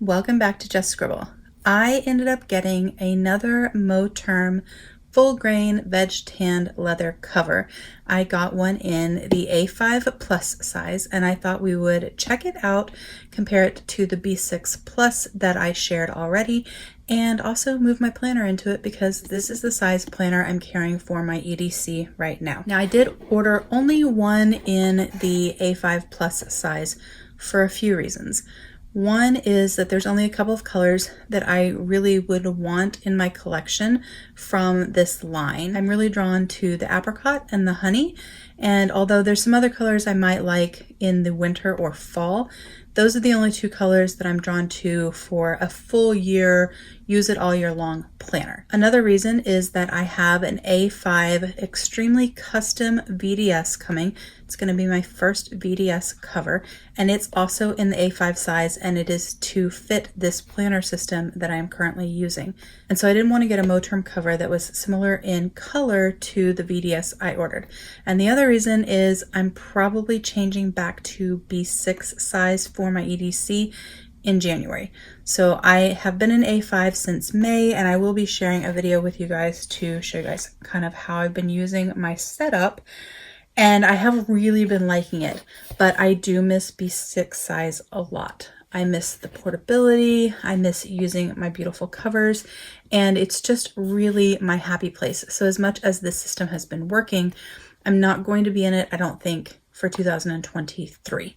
Welcome back to Just Scribble. I ended up getting another Moterm full grain veg tanned leather cover. I got one in the A5 plus size and I thought we would check it out, compare it to the B6 plus that I shared already, and also move my planner into it because this is the size planner I'm carrying for my EDC right now. Now I did order only one in the A5 plus size for a few reasons. One is that there's only a couple of colors that I really would want in my collection from this line. I'm really drawn to the apricot and the honey, and although there's some other colors I might like in the winter or fall, those are the only two colors that I'm drawn to for a full year, use it all year long planner. Another reason is that I have an A5 extremely custom VDS coming. It's going to be my first VDS cover, and it's also in the A5 size, and it is to fit this planner system that I am currently using. And so I didn't want to get a Moterm cover that was similar in color to the VDS I ordered. And the other reason is I'm probably changing back to B6 size for my EDC in January. So I have been in A5 since May, and I will be sharing a video with you guys to show you guys kind of how I've been using my setup. And I have really been liking it, but I do miss B6 size a lot. I miss the portability, I miss using my beautiful covers, and it's just really my happy place. So as much as this system has been working, I'm not going to be in it, I don't think, for 2023.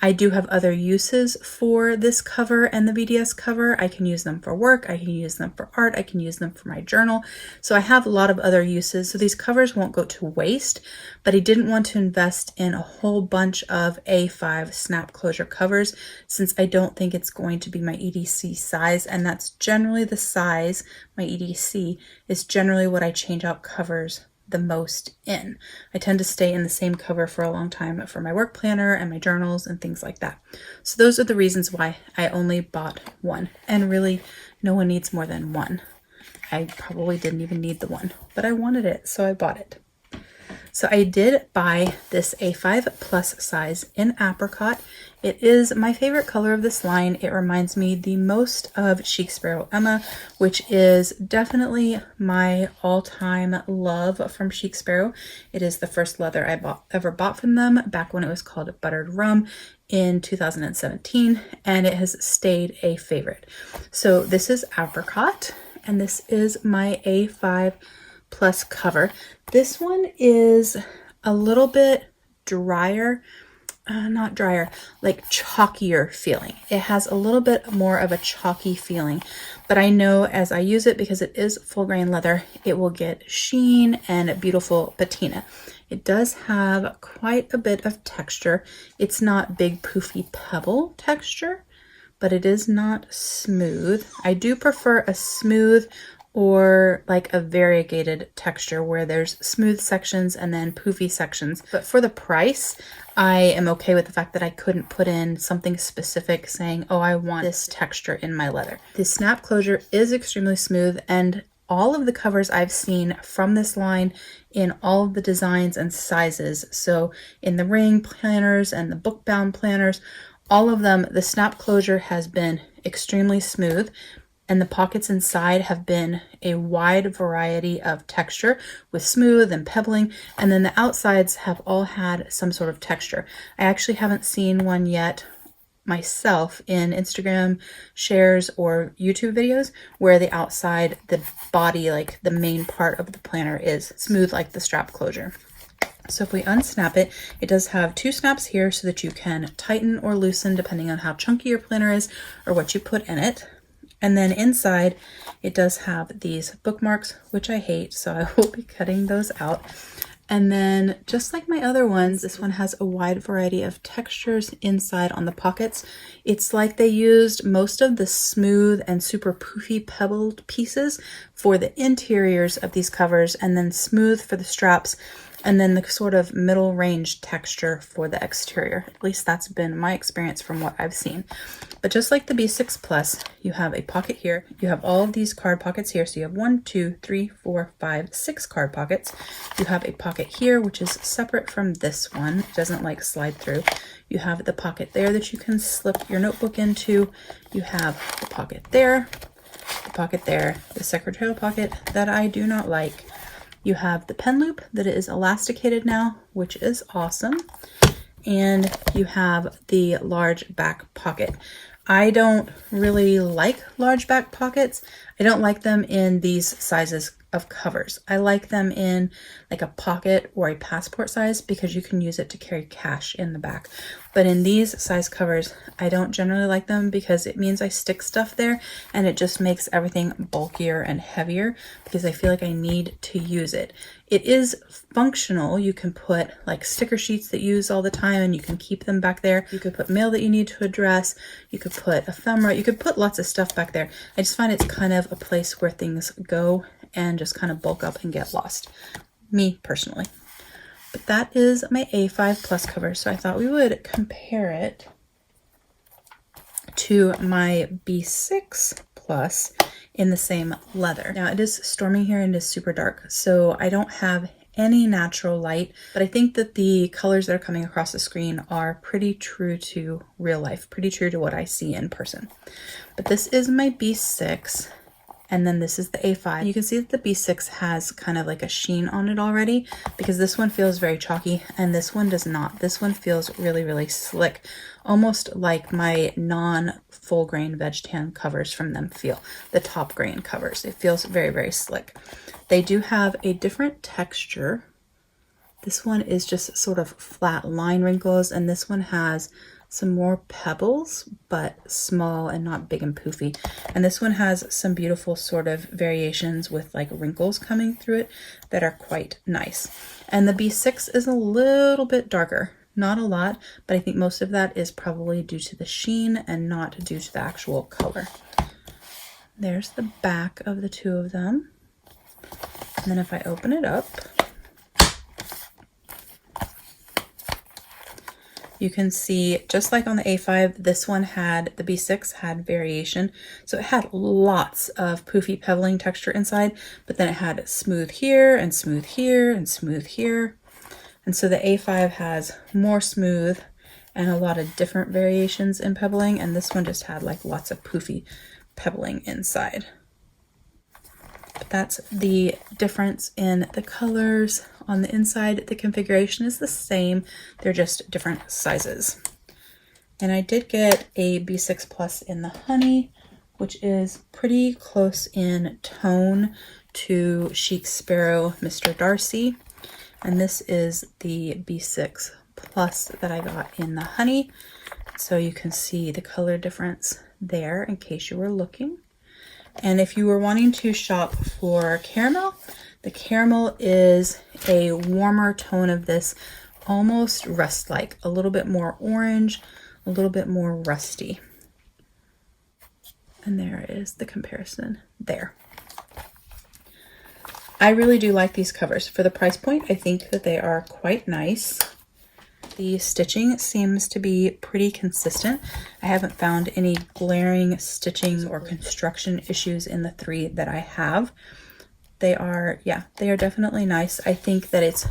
I do have other uses for this cover and the VDS cover. I can use them for work, I can use them for art, I can use them for my journal. So I have a lot of other uses. So these covers won't go to waste, but I didn't want to invest in a whole bunch of A5 snap closure covers since I don't think it's going to be my EDC size. And that's generally the size, my EDC is generally what I change out covers the most in. I tend to stay in the same cover for a long time for my work planner and my journals and things like that. So those are the reasons why I only bought one. And really, no one needs more than one. I probably didn't even need the one, but I wanted it, so I bought it. So I did buy this A5 plus size in apricot. It is my favorite color of this line. It reminds me the most of Chic Sparrow Emma, which is definitely my all-time love from Chic Sparrow. It is the first leather I ever bought from them back when it was called Buttered Rum in 2017, and it has stayed a favorite. So this is apricot, and this is my A5 plus cover. This one is a little bit drier, not drier, like chalkier feeling. It has a little bit more of a chalky feeling, but I know as I use it, because it is full grain leather, it will get sheen and beautiful patina. It does have quite a bit of texture. It's not big poofy pebble texture, but it is not smooth. I do prefer a smooth or like a variegated texture where there's smooth sections and then poofy sections. But for the price, I am okay with the fact that I couldn't put in something specific saying, oh, I want this texture in my leather. The snap closure is extremely smooth, and all of the covers I've seen from this line in all of the designs and sizes, so in the ring planners and the book bound planners, all of them, the snap closure has been extremely smooth, and the pockets inside have been a wide variety of texture with smooth and pebbling, and then the outsides have all had some sort of texture. I actually haven't seen one yet myself in Instagram shares or YouTube videos where the outside, the body, like the main part of the planner is smooth like the strap closure. So if we unsnap it, it does have two snaps here so that you can tighten or loosen depending on how chunky your planner is or what you put in it. And then inside, it does have these bookmarks, which I hate, so I will be cutting those out. And then, just like my other ones, this one has a wide variety of textures inside on the pockets. It's like they used most of the smooth and super poofy pebbled pieces for the interiors of these covers, and then smooth for the straps, and then the sort of middle range texture for the exterior. At least that's been my experience from what I've seen. But just like the B6 Plus, you have a pocket here. You have all of these card pockets here. So you have 1, 2, 3, 4, 5, 6 card pockets. You have a pocket here, which is separate from this one. It doesn't like slide through. You have the pocket there that you can slip your notebook into. You have the pocket there, the pocket there, the secretarial pocket that I do not like. You have the pen loop that is elasticated now, which is awesome. And you have the large back pocket. I don't really like large back pockets. I don't like them in these sizes of covers. I like them in like a pocket or a passport size because you can use it to carry cash in the back. But in these size covers, I don't generally like them because it means I stick stuff there and it just makes everything bulkier and heavier because I feel like I need to use it. It is functional. You can put like sticker sheets that you use all the time and you can keep them back there. You could put mail that you need to address. You could put ephemera. You could put lots of stuff back there. I just find it's kind of a place where things go and just kind of bulk up and get lost. Me personally. But that is my A5 Plus cover. So I thought we would compare it to my B6 Plus in the same leather. Now it is stormy here and it is super dark, so I don't have any natural light, but I think that the colors that are coming across the screen are pretty true to real life, pretty true to what I see in person. But this is my B6. And then this is the A5. You can see that the B6 has kind of like a sheen on it already because this one feels very chalky and this one does not. This one feels really, really slick, almost like my non-full grain veg tan covers from them feel, the top grain covers. It feels very, very slick. They do have a different texture. This one is just sort of flat line wrinkles and this one has some more pebbles, but small and not big and poofy. And this one has some beautiful sort of variations with like wrinkles coming through it that are quite nice. And the B6 is a little bit darker, not a lot, but I think most of that is probably due to the sheen and not due to the actual color. There's the back of the two of them. And then if I open it up, you can see, just like on the A5, this one had, the B6 had variation. So it had lots of poofy pebbling texture inside, but then it had smooth here and smooth here and smooth here. And so the A5 has more smooth and a lot of different variations in pebbling. And this one just had like lots of poofy pebbling inside. But that's the difference in the colors. On the inside, the configuration is the same. They're just different sizes. And I did get a B6 Plus in the honey, which is pretty close in tone to Chic Sparrow Mr. Darcy. And this is the B6 Plus that I got in the honey. So you can see the color difference there in case you were looking. And if you were wanting to shop for caramel, the caramel is a warmer tone of this, almost rust-like, a little bit more orange, a little bit more rusty. And there is the comparison there. I really do like these covers. For the price point, I think that they are quite nice. The stitching seems to be pretty consistent. I haven't found any glaring stitching or construction issues in the three that I have. They are, yeah, they are definitely nice. I think that it's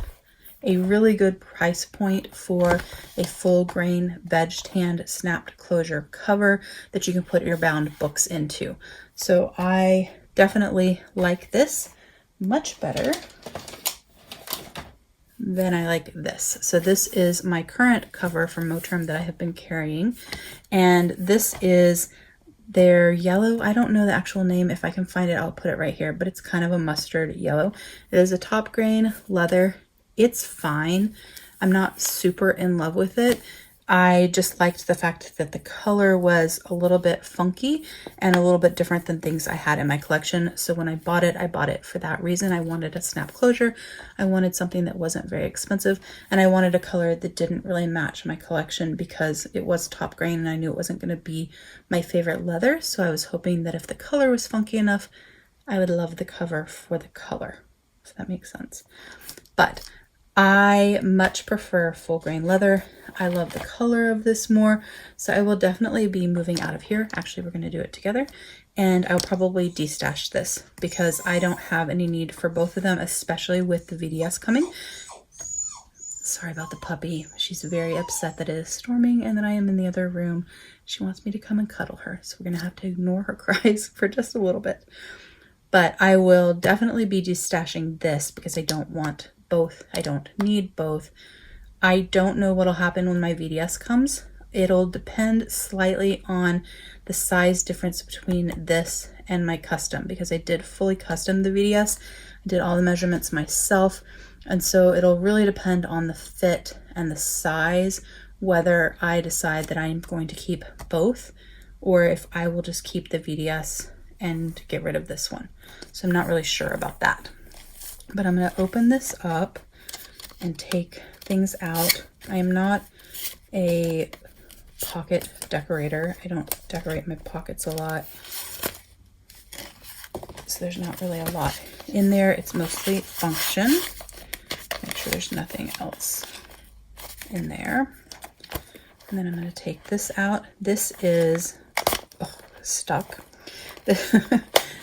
a really good price point for a full grain veg tanned snapped closure cover that you can put your bound books into. So I definitely like this much better than I like this. So this is my current cover from Moterm that I have been carrying. And this is their yellow. I don't know the actual name. If I can find it, I'll put it right here, but it's kind of a mustard yellow. It is a top grain leather. It's fine. I'm not super in love with it. I just liked the fact that the color was a little bit funky and a little bit different than things I had in my collection. So when I bought it for that reason. I wanted a snap closure. I wanted something that wasn't very expensive, and I wanted a color that didn't really match my collection because it was top grain and I knew it wasn't going to be my favorite leather. So I was hoping that if the color was funky enough, I would love the cover for the color. So that makes sense. But I much prefer full grain leather. I love the color of this more, so I will definitely be moving out of here. Actually, we're going to do it together, and I'll probably destash this because I don't have any need for both of them, especially with the VDS coming. Sorry about the puppy. She's very upset that it is storming and that I am in the other room. She wants me to come and cuddle her, so we're going to have to ignore her cries for just a little bit. But I will definitely be destashing this because I don't want both. I don't need both. I don't know what'll happen when my VDS comes. It'll depend slightly on the size difference between this and my custom, because I did fully custom the VDS. I did all the measurements myself, and so it'll really depend on the fit and the size whether I decide that I'm going to keep both or if I will just keep the VDS and get rid of this one. So I'm not really sure about that. But I'm going to open this up and take things out. I am not a pocket decorator. I don't decorate my pockets a lot. So there's not really a lot in there. It's mostly function. Make sure there's nothing else in there. And then I'm going to take this out. This is stuck.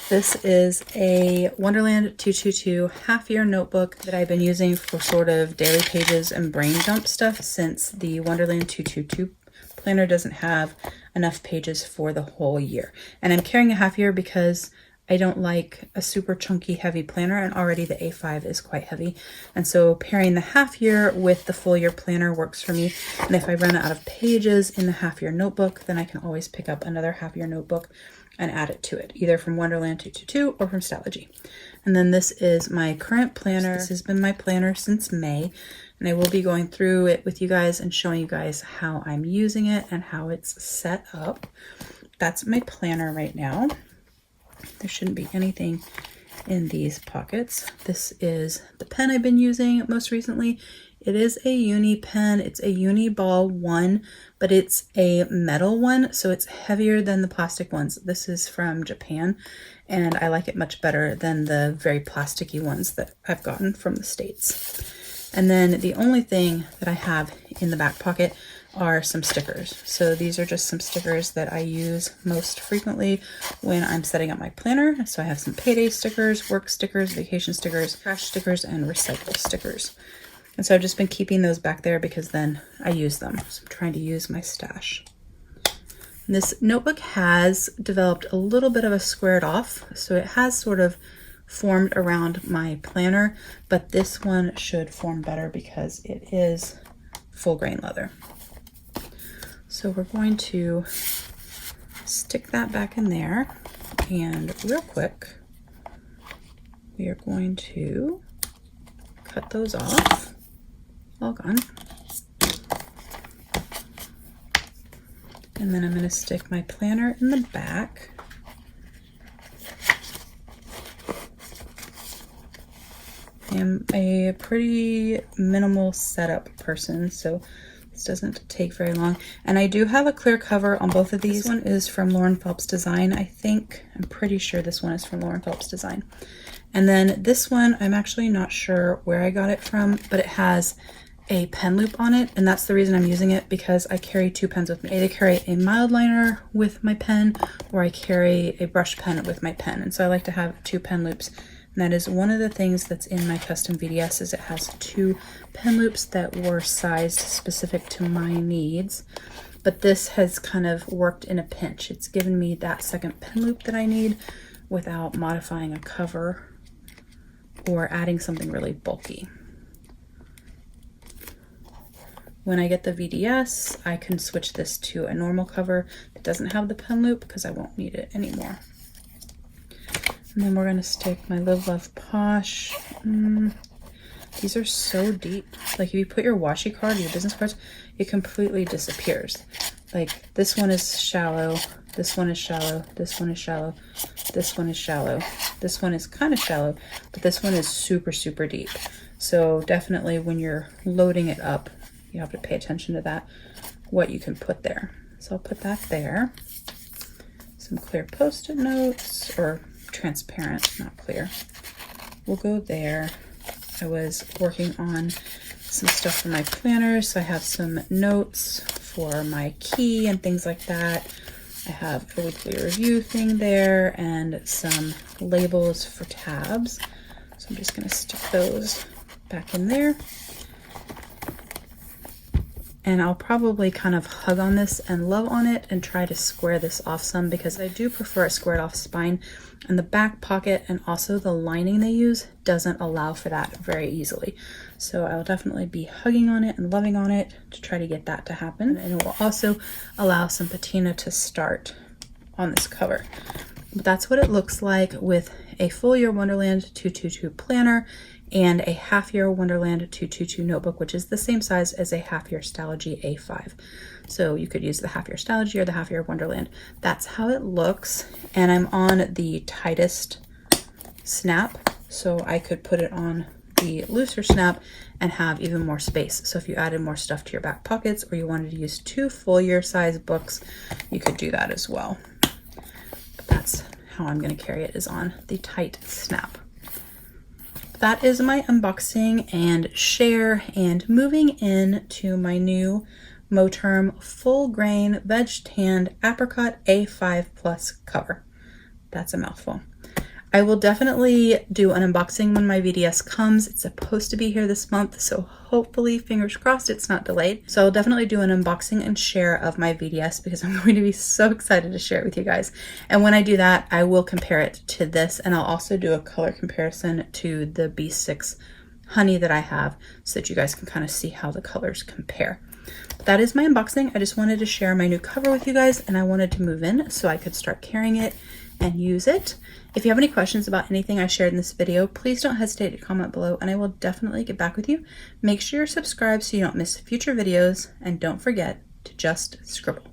This is a Wonderland222 half-year notebook that I've been using for sort of daily pages and brain dump stuff since the Wonderland222 planner doesn't have enough pages for the whole year. And I'm carrying a half year because I don't like a super chunky heavy planner, and already the A5 is quite heavy. And so pairing the half year with the full year planner works for me. And if I run out of pages in the half year notebook, then I can always pick up another half year notebook and add it to it, either from Wonderland222 or from Stalogy. And then this is my current planner. This has been my planner since May, and I will be going through it with you guys and showing you guys how I'm using it and how it's set up. That's my planner right now. There shouldn't be anything in these pockets. This is the pen I've been using most recently. It is a uni pen. It's a uni ball one, but it's a metal one, so it's heavier than the plastic ones. This is from Japan, and I like it much better than the very plasticky ones that I've gotten from the States. And then the only thing that I have in the back pocket are some stickers. So these are just some stickers that I use most frequently when I'm setting up my planner. So I have some payday stickers, work stickers, vacation stickers, trash stickers, and recycle stickers. And so I've just been keeping those back there because then I use them. So I'm trying to use my stash. And this notebook has developed a little bit of a squared off. So it has sort of formed around my planner, but this one should form better because it is full grain leather. So we're going to stick that back in there, and real quick, we are going to cut those off. All gone. And then I'm going to stick my planner in the back. I am a pretty minimal setup person, so this doesn't take very long. And I do have a clear cover on both of these. This one is from Lauren Phelps Design, I think. I'm pretty sure this one is from Lauren Phelps Design. And then this one, I'm actually not sure where I got it from, but it has a pen loop on it, and that's the reason I'm using it, because I carry two pens with me. I either carry a mild liner with my pen, or I carry a brush pen with my pen, and so I like to have two pen loops. And that is one of the things that's in my custom VDS, is it has two pen loops that were sized specific to my needs. But this has kind of worked in a pinch. It's given me that second pen loop that I need without modifying a cover or adding something really bulky. When I get the VDS, I can switch this to a normal cover that doesn't have the pen loop because I won't need it anymore. And then we're going to stick my Live Love Posh. These are so deep. Like if you put your washi card, your business cards, it completely disappears. Like this one is shallow, this one is shallow, this one is shallow, this one is shallow, this one is kind of shallow, but this one is super, super deep. So definitely when you're loading it up, you have to pay attention to that, what you can put there. So I'll put that there. Some clear Post-it notes, or transparent, not clear. We'll go there. I was working on some stuff for my planners. So I have some notes for my key and things like that. I have a weekly review thing there and some labels for tabs. So I'm just going to stick those back in there. And I'll probably kind of hug on this and love on it and try to square this off some, because I do prefer a squared off spine, and the back pocket and also the lining they use doesn't allow for that very easily. So I'll definitely be hugging on it and loving on it to try to get that to happen. And it will also allow some patina to start on this cover. But that's what it looks like with a full year Wonderland 222 planner and a half year Wonderland 222 notebook, which is the same size as a half year Stalogy A5. So you could use the half year Stalogy or the half year Wonderland. That's how it looks. And I'm on the tightest snap, so I could put it on the looser snap and have even more space. So if you added more stuff to your back pockets, or you wanted to use 2 full year size books, you could do that as well. But that's how I'm going to carry it, is on the tight snap. That is my unboxing and share, and moving into my new Moterm full grain veg tanned apricot A5 plus cover. That's a mouthful. I will definitely do an unboxing when my VDS comes. It's supposed to be here this month, so hopefully, fingers crossed, it's not delayed. So I'll definitely do an unboxing and share of my VDS, because I'm going to be so excited to share it with you guys. And when I do that, I will compare it to this, and I'll also do a color comparison to the B6 honey that I have, so that you guys can kind of see how the colors compare. But that is my unboxing. I just wanted to share my new cover with you guys, and I wanted to move in so I could start carrying it and use it. If you have any questions about anything I shared in this video, please don't hesitate to comment below, and I will definitely get back with you. Make sure you're subscribed so you don't miss future videos, and don't forget to just scribble.